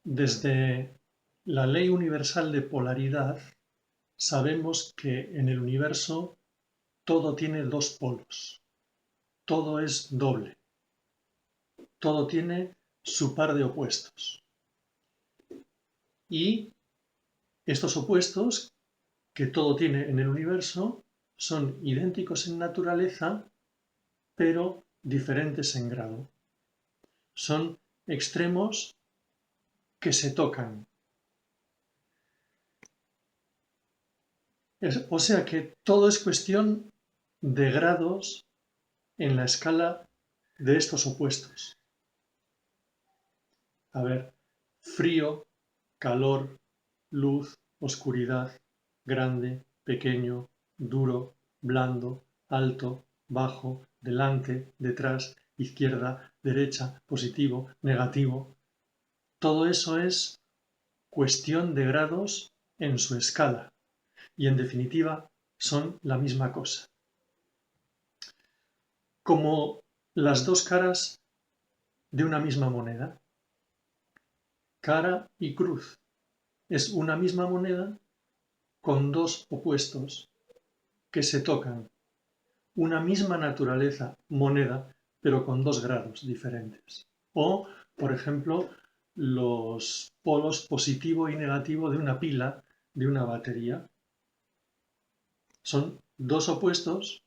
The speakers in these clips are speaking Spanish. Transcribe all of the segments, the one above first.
Desde la ley universal de polaridad sabemos que en el universo todo tiene dos polos, todo es doble, todo tiene su par de opuestos. Y estos opuestos que todo tiene en el universo son idénticos en naturaleza, pero diferentes en grado. Son extremos que se tocan. O sea que todo es cuestión de grados en la escala de estos opuestos. A ver, frío, calor, luz, oscuridad, grande, pequeño, duro, blando, alto, bajo, delante, detrás, izquierda, derecha, positivo, negativo. Todo eso es cuestión de grados en su escala y en definitiva son la misma cosa. Como las dos caras de una misma moneda. Cara y cruz. Es una misma moneda con dos opuestos que se tocan. Una misma naturaleza, moneda, pero con dos grados diferentes. O, por ejemplo, los polos positivo y negativo de una pila, de una batería. Son dos opuestos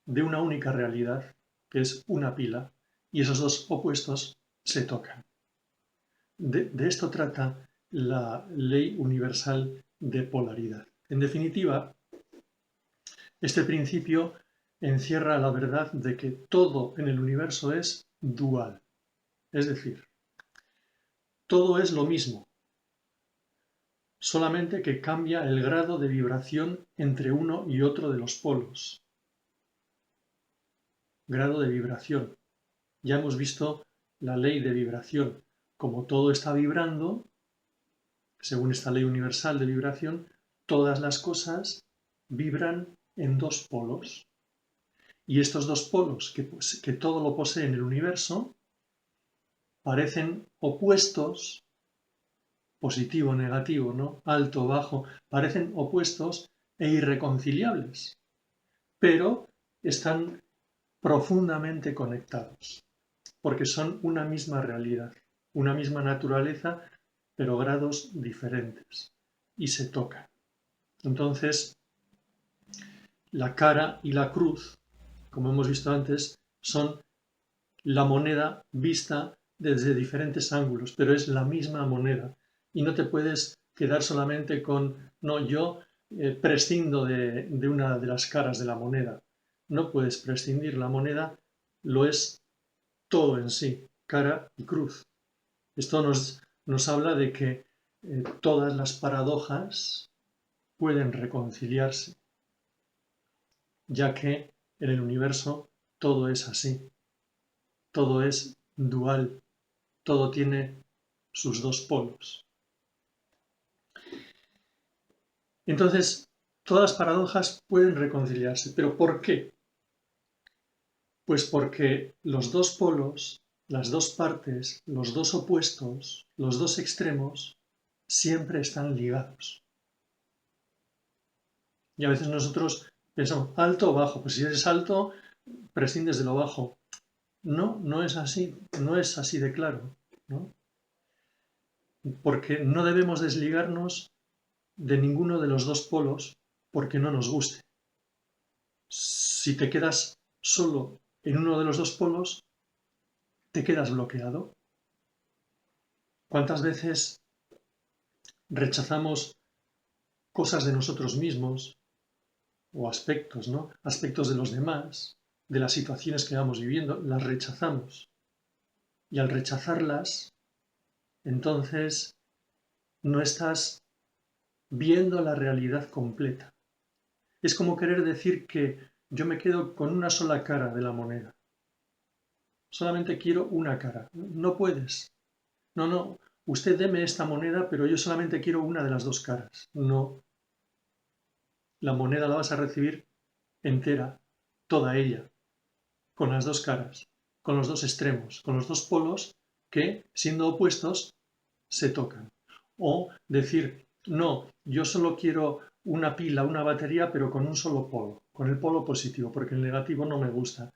de una única realidad, que es una pila, y esos dos opuestos se tocan. De esto trata la ley universal de polaridad. En definitiva, este principio encierra la verdad de que todo en el universo es dual, es decir, todo es lo mismo, solamente que cambia el grado de vibración entre uno y otro de los polos. Grado de vibración. Ya hemos visto la ley de vibración. Como todo está vibrando, según esta ley universal de vibración, todas las cosas vibran en dos polos. Y estos dos polos, que todo lo posee en el universo, parecen opuestos, positivo, negativo, ¿no? Alto, bajo, parecen opuestos e irreconciliables, pero están profundamente conectados, porque son una misma realidad, una misma naturaleza, pero grados diferentes, y se tocan. Entonces, la cara y la cruz, como hemos visto antes, son la moneda vista desde diferentes ángulos, pero es la misma moneda. Y no te puedes quedar solamente con, no, yo prescindo de una de las caras de la moneda. No puedes prescindir, la moneda lo es todo en sí, cara y cruz. Esto nos habla de que todas las paradojas pueden reconciliarse, ya que en el universo todo es así, todo es dual, todo tiene sus dos polos. Entonces, todas las paradojas pueden reconciliarse, pero ¿por qué? Pues porque los dos polos, las dos partes, los dos opuestos, los dos extremos, siempre están ligados. Y a veces nosotros pensamos, alto o bajo, pues si eres alto, prescindes de lo bajo. No, no es así, no es así de claro, ¿no? Porque no debemos desligarnos de ninguno de los dos polos porque no nos guste. Si te quedas solo en uno de los dos polos, te quedas bloqueado. ¿Cuántas veces rechazamos cosas de nosotros mismos o aspectos, ¿no? Aspectos de los demás, de las situaciones que vamos viviendo, las rechazamos. Y al rechazarlas, entonces no estás viendo la realidad completa. Es como querer decir que yo me quedo con una sola cara de la moneda. Solamente quiero una cara. No puedes. No, no. Usted deme esta moneda, pero yo solamente quiero una de las dos caras. No. La moneda la vas a recibir entera, toda ella, con las dos caras, con los dos extremos, con los dos polos que, siendo opuestos, se tocan. O decir, no, yo solo quiero una pila, una batería, pero con un solo polo, con el polo positivo, porque el negativo no me gusta.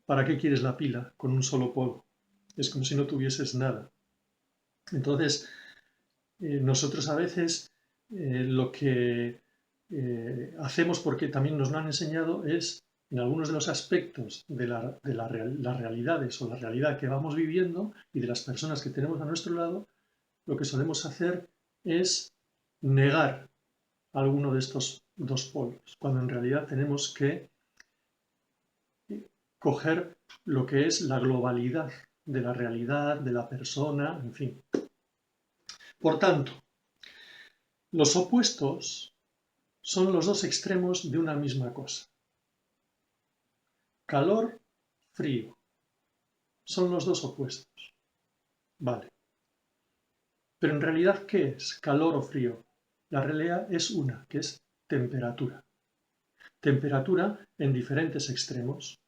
¿Para qué quieres la pila con un solo polo? Es como si no tuvieses nada. Entonces, nosotros a veces lo que hacemos, porque también nos lo han enseñado, es en algunos de los aspectos de las realidades o la realidad que vamos viviendo y de las personas que tenemos a nuestro lado, lo que solemos hacer es negar alguno de estos dos polos, cuando en realidad tenemos que coger lo que es la globalidad de la realidad, de la persona, en fin. Por tanto, los opuestos son los dos extremos de una misma cosa. Calor, frío. Son los dos opuestos. Vale. Pero en realidad, ¿qué es calor o frío? La realidad es una, que es temperatura. Temperatura en diferentes extremos.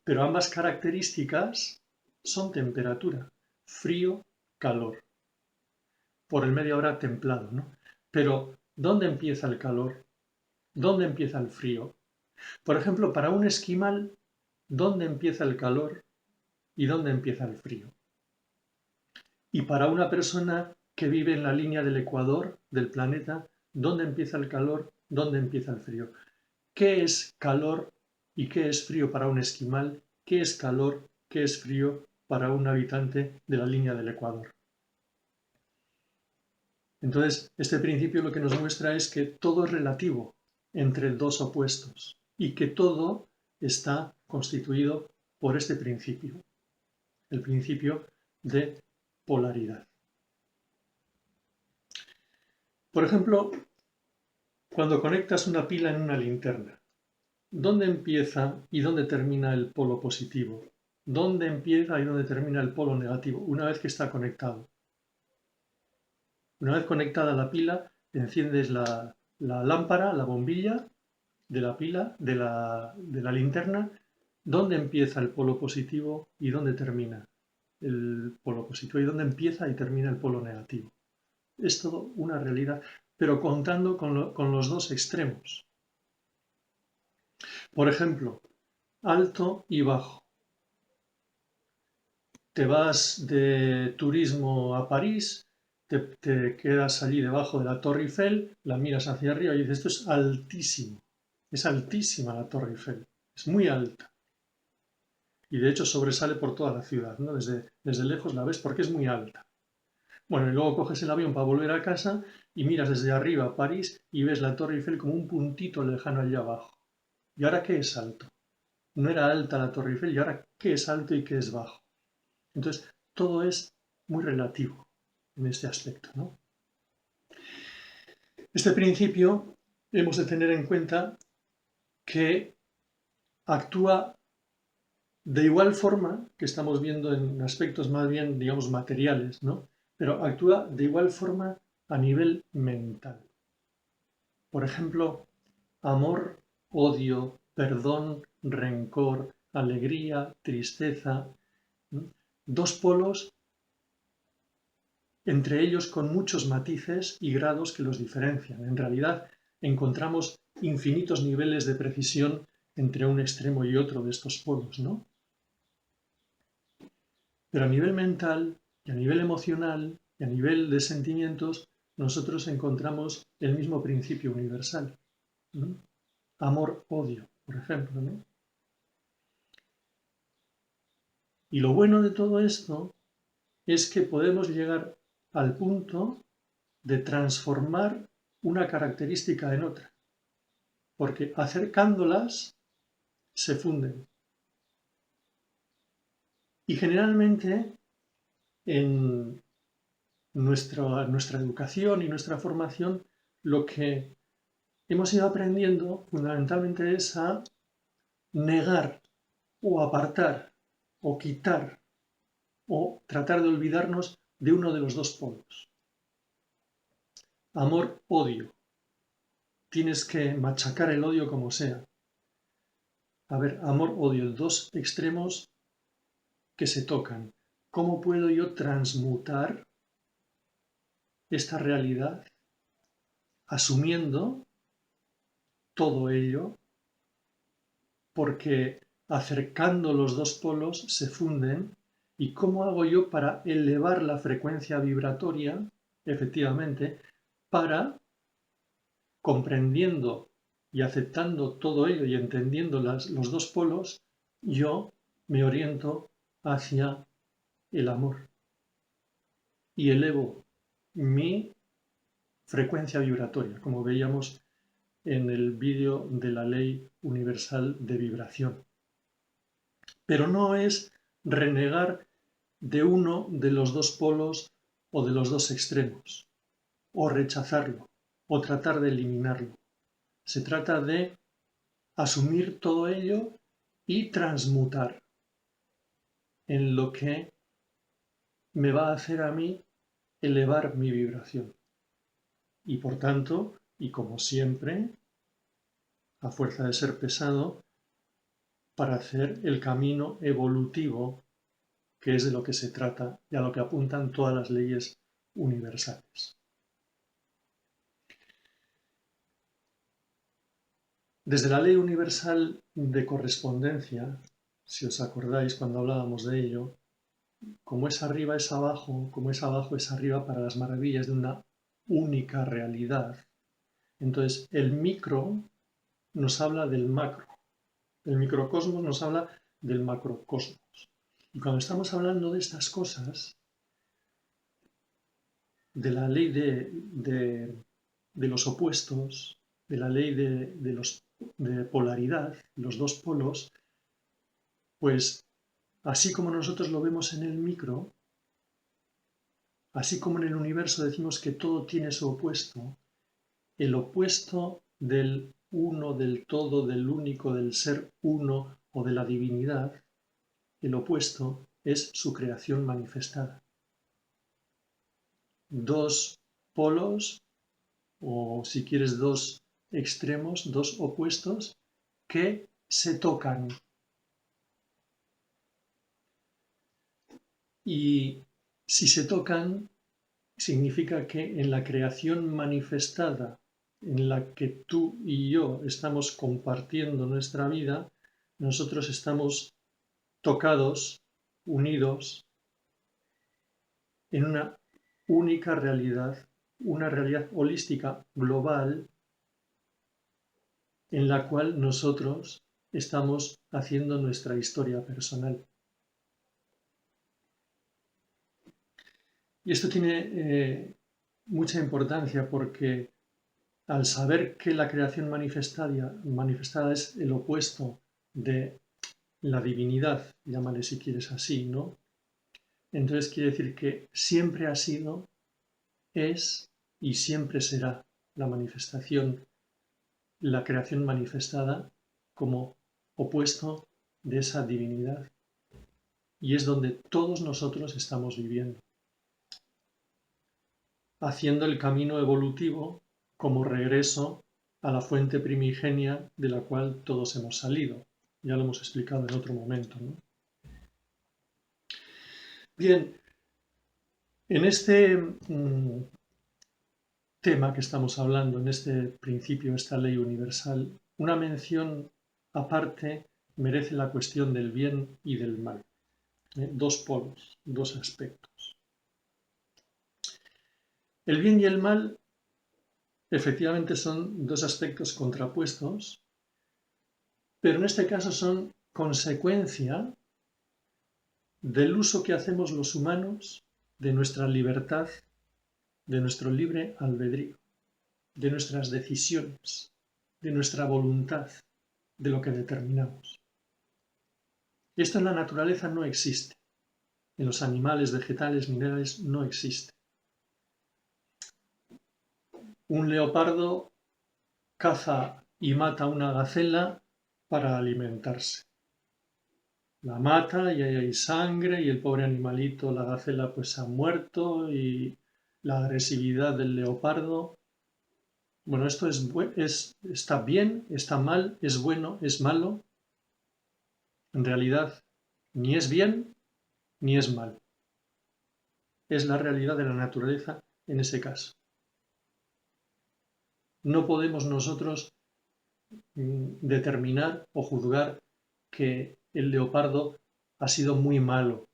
Pero ambas características son temperatura. Frío, calor. Por el medio ahora templado, ¿no? Pero, ¿dónde empieza el calor? ¿Dónde empieza el frío? Por ejemplo, para un esquimal, ¿dónde empieza el calor y dónde empieza el frío? Y para una persona que vive en la línea del ecuador del planeta, ¿dónde empieza el calor? ¿Dónde empieza el frío? ¿Qué es calor y qué es frío para un esquimal? ¿Qué es calor? ¿Qué es frío para un habitante de la línea del ecuador? Entonces, este principio lo que nos muestra es que todo es relativo entre dos opuestos y que todo está constituido por este principio, el principio de polaridad. Por ejemplo, cuando conectas una pila en una linterna, ¿dónde empieza y dónde termina el polo positivo? ¿Dónde empieza y dónde termina el polo negativo? Una vez que está conectado. Una vez conectada la pila, enciendes la lámpara, la bombilla de la pila, de la linterna. ¿Dónde empieza el polo positivo y dónde termina el polo positivo? ¿Y dónde empieza y termina el polo negativo? Es todo una realidad, pero contando con los dos extremos. Por ejemplo, alto y bajo. Te vas de turismo a París, te quedas allí debajo de la Torre Eiffel, la miras hacia arriba y dices, esto es altísimo. Es altísima la Torre Eiffel, es muy alta. Y de hecho sobresale por toda la ciudad, ¿no? Desde lejos la ves porque es muy alta. Bueno, y luego coges el avión para volver a casa y miras desde arriba París y ves la Torre Eiffel como un puntito lejano allá abajo. ¿Y ahora qué es alto? No era alta la Torre Eiffel, ¿y ahora qué es alto y qué es bajo? Entonces, todo es muy relativo en este aspecto, ¿no? Este principio hemos de tener en cuenta que actúa de igual forma que estamos viendo en aspectos más bien, digamos, materiales, ¿no? Pero actúa de igual forma a nivel mental. Por ejemplo, amor, odio, perdón, rencor, alegría, tristeza. Dos polos, entre ellos con muchos matices y grados que los diferencian. En realidad, encontramos infinitos niveles de precisión entre un extremo y otro de estos polos, ¿no? Pero a nivel mental y a nivel emocional y a nivel de sentimientos, nosotros encontramos el mismo principio universal. ¿No? Amor-odio, por ejemplo, ¿no? Y lo bueno de todo esto es que podemos llegar al punto de transformar una característica en otra, porque acercándolas se funden. Y generalmente en nuestra educación y nuestra formación lo que hemos ido aprendiendo fundamentalmente es a negar o apartar o quitar o tratar de olvidarnos de uno de los dos polos. Amor-odio. Tienes que machacar el odio como sea. A ver, amor-odio, dos extremos que se tocan. ¿cómo puedo yo transmutar esta realidad asumiendo todo ello? Porque acercando los dos polos se funden. ¿Y cómo hago yo para elevar la frecuencia vibratoria, efectivamente, para, comprendiendo y aceptando todo ello y entendiendo los dos polos, yo me oriento hacia el amor y elevo mi frecuencia vibratoria, como veíamos en el vídeo de la ley universal de vibración? Pero no es renegar de uno de los dos polos o de los dos extremos, o rechazarlo, o tratar de eliminarlo. Se trata de asumir todo ello y transmutar en lo que me va a hacer a mí elevar mi vibración. Y por tanto, y como siempre, a fuerza de ser pesado, para hacer el camino evolutivo, que es de lo que se trata y a lo que apuntan todas las leyes universales. Desde la ley universal de correspondencia, si os acordáis cuando hablábamos de ello, como es arriba es abajo, como es abajo es arriba para las maravillas de una única realidad. Entonces, el micro nos habla del macro, el microcosmos nos habla del macrocosmos. Y cuando estamos hablando de estas cosas, de la ley de los opuestos, de la ley de polaridad, los dos polos, pues así como nosotros lo vemos en el micro, así como en el universo decimos que todo tiene su opuesto, el opuesto del uno, del todo, del único, del ser uno o de la divinidad, el opuesto es su creación manifestada. Dos polos, o si quieres dos extremos, dos opuestos, que se tocan. Y si se tocan, significa que en la creación manifestada, en la que tú y yo estamos compartiendo nuestra vida, nosotros estamos tocados, unidos, en una única realidad, una realidad holística global, en la cual nosotros estamos haciendo nuestra historia personal. Y esto tiene mucha importancia porque al saber que la creación manifestada es el opuesto de la divinidad, llámale si quieres así, ¿no? Entonces quiere decir que siempre ha sido, es y siempre será la manifestación, la creación manifestada como opuesto de esa divinidad. Y es donde todos nosotros estamos viviendo, haciendo el camino evolutivo como regreso a la fuente primigenia de la cual todos hemos salido. Ya lo hemos explicado en otro momento, ¿no? Bien, en este tema que estamos hablando, en este principio, esta ley universal, una mención aparte merece la cuestión del bien y del mal. Dos polos, dos aspectos. El bien y el mal efectivamente son dos aspectos contrapuestos, pero en este caso son consecuencia del uso que hacemos los humanos de nuestra libertad, de nuestro libre albedrío, de nuestras decisiones, de nuestra voluntad, de lo que determinamos. Esto en la naturaleza no existe. En los animales, vegetales, minerales no existe. Un leopardo caza y mata una gacela para alimentarse. La mata y ahí hay sangre y el pobre animalito, la gacela, pues ha muerto y la agresividad del leopardo. Bueno, esto está bien, está mal, es bueno, es malo. En realidad, ni es bien ni es mal. es la realidad de la naturaleza en ese caso. No podemos nosotros determinar o juzgar que el leopardo ha sido muy malo,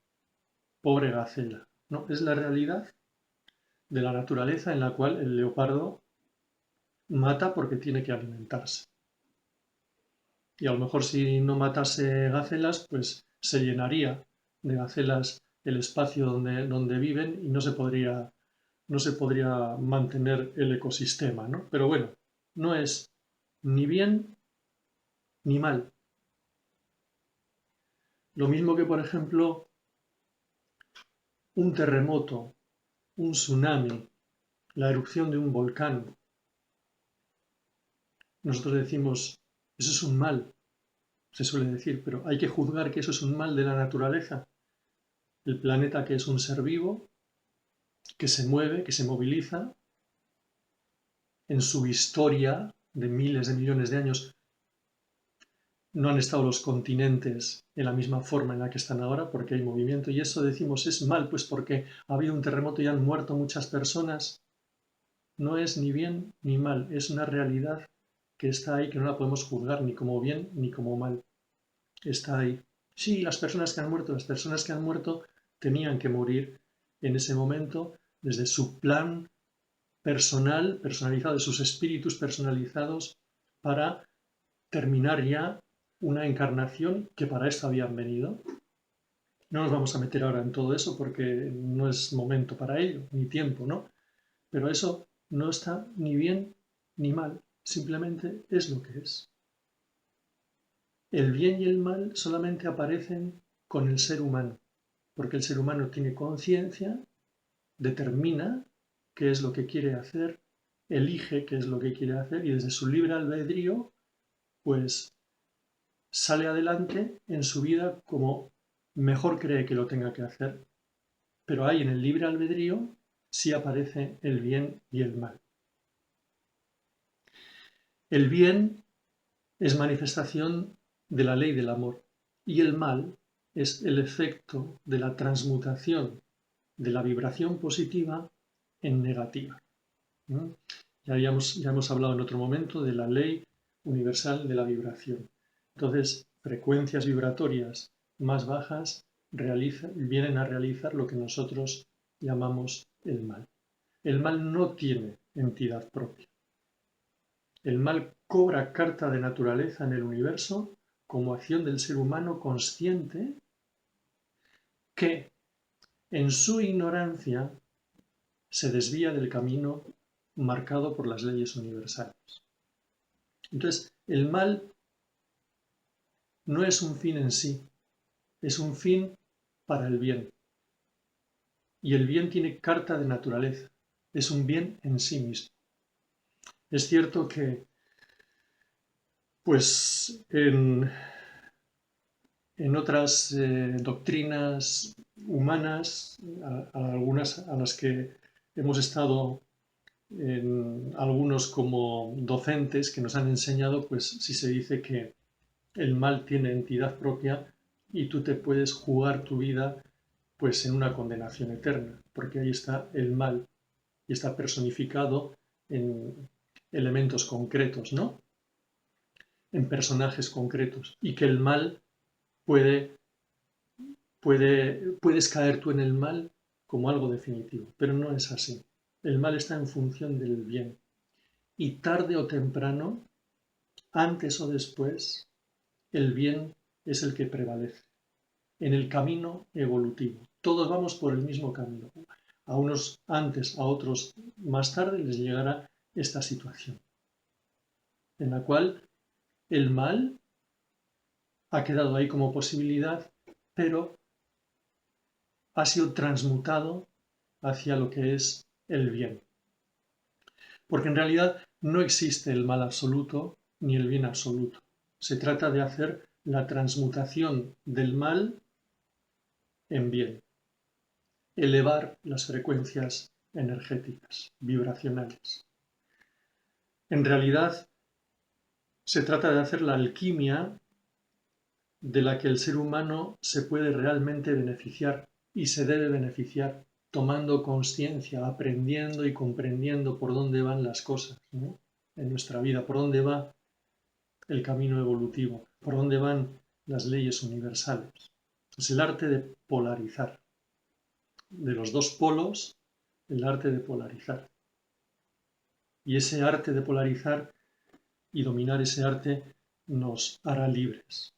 pobre gacela. No, es la realidad de la naturaleza en la cual el leopardo mata porque tiene que alimentarse. Y a lo mejor si no matase gacelas, pues se llenaría de gacelas el espacio donde viven y no se podría mantener el ecosistema, ¿no? Pero bueno, no es ni bien ni mal. Lo mismo que, por ejemplo, un terremoto, un tsunami, la erupción de un volcán. Nosotros decimos, eso es un mal, se suele decir, pero hay que juzgar que eso es un mal de la naturaleza. El planeta, que es un ser vivo, que se mueve, que se moviliza, en su historia de miles de millones de años no han estado los continentes en la misma forma en la que están ahora porque hay movimiento, y eso decimos es mal, pues porque ha habido un terremoto y han muerto muchas personas. No es ni bien ni mal, es una realidad que está ahí, que no la podemos juzgar ni como bien ni como mal. Está ahí. Sí, las personas que han muerto tenían que morir en ese momento desde su plan personal, personalizado, de sus espíritus personalizados, para terminar ya una encarnación que para esto habían venido. No nos vamos a meter ahora en todo eso porque no es momento para ello, ni tiempo, ¿no? Pero eso no está ni bien ni mal, simplemente es lo que es. El bien y el mal solamente aparecen con el ser humano, porque el ser humano tiene conciencia, determina qué es lo que quiere hacer, elige qué es lo que quiere hacer y desde su libre albedrío, pues sale adelante en su vida como mejor cree que lo tenga que hacer. Pero ahí en el libre albedrío sí aparece el bien y el mal. El bien es manifestación de la ley del amor y el mal es el efecto de la transmutación de la vibración positiva en negativa. Ya hemos hablado en otro momento de la ley universal de la vibración. Entonces, frecuencias vibratorias más bajas vienen a realizar lo que nosotros llamamos el mal. El mal no tiene entidad propia. El mal cobra carta de naturaleza en el universo como acción del ser humano consciente que, en su ignorancia, se desvía del camino marcado por las leyes universales. Entonces, el mal no es un fin en sí, es un fin para el bien. Y el bien tiene carta de naturaleza, es un bien en sí mismo. Es cierto que, pues, en otras doctrinas humanas, algunas a las que hemos estado algunos como docentes que nos han enseñado, pues si se dice que el mal tiene entidad propia y tú te puedes jugar tu vida pues en una condenación eterna, porque ahí está el mal y está personificado en elementos concretos, ¿no? En personajes concretos, y que el mal puedes caer tú en el mal como algo definitivo, pero no es así. El mal está en función del bien. Y tarde o temprano, antes o después, el bien es el que prevalece en el camino evolutivo. Todos vamos por el mismo camino. A unos antes, a otros más tarde les llegará esta situación, en la cual el mal ha quedado ahí como posibilidad, pero ha sido transmutado hacia lo que es el bien. Porque en realidad no existe el mal absoluto ni el bien absoluto. Se trata de hacer la transmutación del mal en bien, elevar las frecuencias energéticas, vibracionales. En realidad se trata de hacer la alquimia de la que el ser humano se puede realmente beneficiar y se debe beneficiar tomando conciencia, aprendiendo y comprendiendo por dónde van las cosas, ¿no? En nuestra vida, por dónde va el camino evolutivo, por dónde van las leyes universales. Es el arte de polarizar. De los dos polos, el arte de polarizar. Y ese arte de polarizar y dominar ese arte nos hará libres.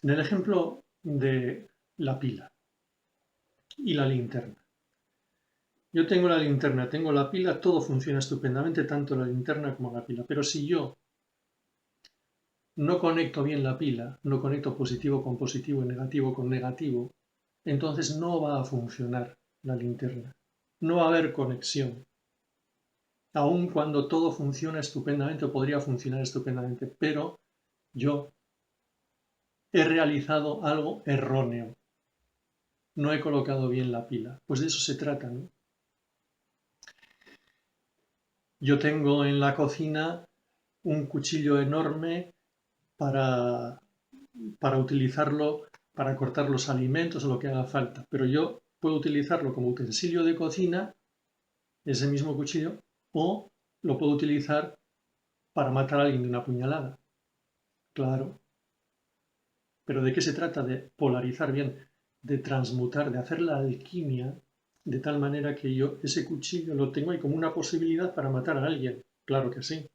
En el ejemplo de la pila y la linterna. Yo tengo la linterna, tengo la pila, todo funciona estupendamente, tanto la linterna como la pila. Pero si yo no conecto bien la pila, no conecto positivo con positivo y negativo con negativo, entonces no va a funcionar la linterna. No va a haber conexión. Aun cuando todo funciona estupendamente o podría funcionar estupendamente, pero yo he realizado algo erróneo. No he colocado bien la pila. Pues de eso se trata, ¿no? Yo tengo en la cocina un cuchillo enorme para utilizarlo para cortar los alimentos o lo que haga falta, pero yo puedo utilizarlo como utensilio de cocina, ese mismo cuchillo, o lo puedo utilizar para matar a alguien de una puñalada. Claro. Pero ¿de qué se trata? De polarizar bien, de transmutar, de hacer la alquimia de tal manera que yo ese cuchillo lo tengo ahí como una posibilidad para matar a alguien. Claro que sí,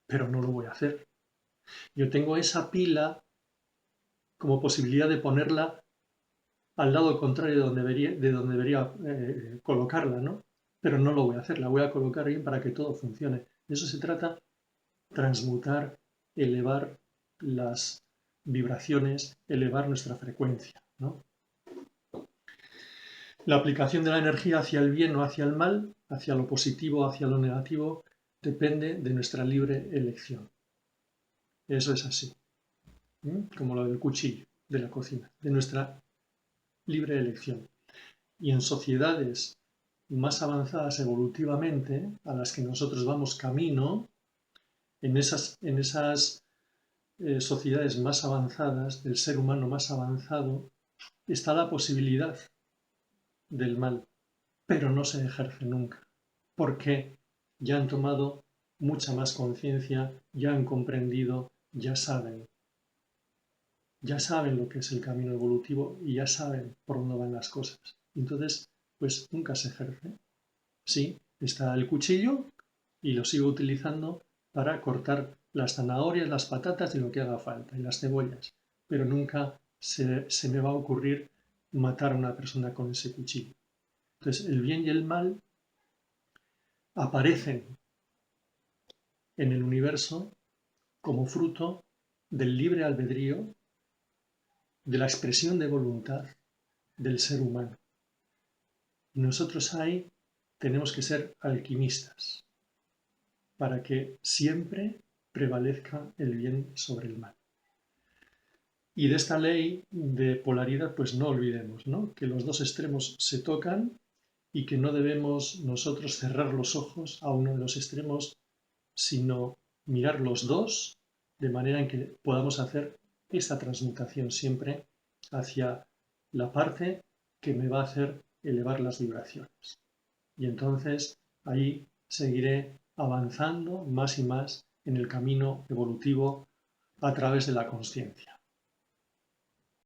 pero no lo voy a hacer. Yo tengo esa pila como posibilidad de ponerla al lado contrario de donde debería colocarla, ¿no? Pero no lo voy a hacer, la voy a colocar bien para que todo funcione. De eso se trata, transmutar, elevar las vibraciones, elevar nuestra frecuencia, ¿no? La aplicación de la energía hacia el bien o hacia el mal, hacia lo positivo o hacia lo negativo, depende de nuestra libre elección. Eso es así, ¿sí? Como lo del cuchillo de la cocina, de nuestra libre elección. Y en sociedades más avanzadas evolutivamente, a las que nosotros vamos camino, en esas sociedades más avanzadas, del ser humano más avanzado, está la posibilidad del mal, pero no se ejerce nunca, porque ya han tomado mucha más conciencia, ya han comprendido, ya saben lo que es el camino evolutivo y ya saben por dónde van las cosas. Entonces, pues nunca se ejerce. Sí, está el cuchillo y lo sigo utilizando para cortar las zanahorias, las patatas y lo que haga falta, y las cebollas. Pero nunca se me va a ocurrir matar a una persona con ese cuchillo. Entonces, el bien y el mal aparecen en el universo como fruto del libre albedrío, de la expresión de voluntad del ser humano. Y nosotros ahí tenemos que ser alquimistas para que siempre prevalezca el bien sobre el mal. Y de esta ley de polaridad, pues no olvidemos, ¿no? Que los dos extremos se tocan y que no debemos nosotros cerrar los ojos a uno de los extremos, sino mirar los dos de manera en que podamos hacer esta transmutación siempre hacia la parte que me va a hacer elevar las vibraciones. Y entonces ahí seguiré avanzando más y más en el camino evolutivo a través de la consciencia.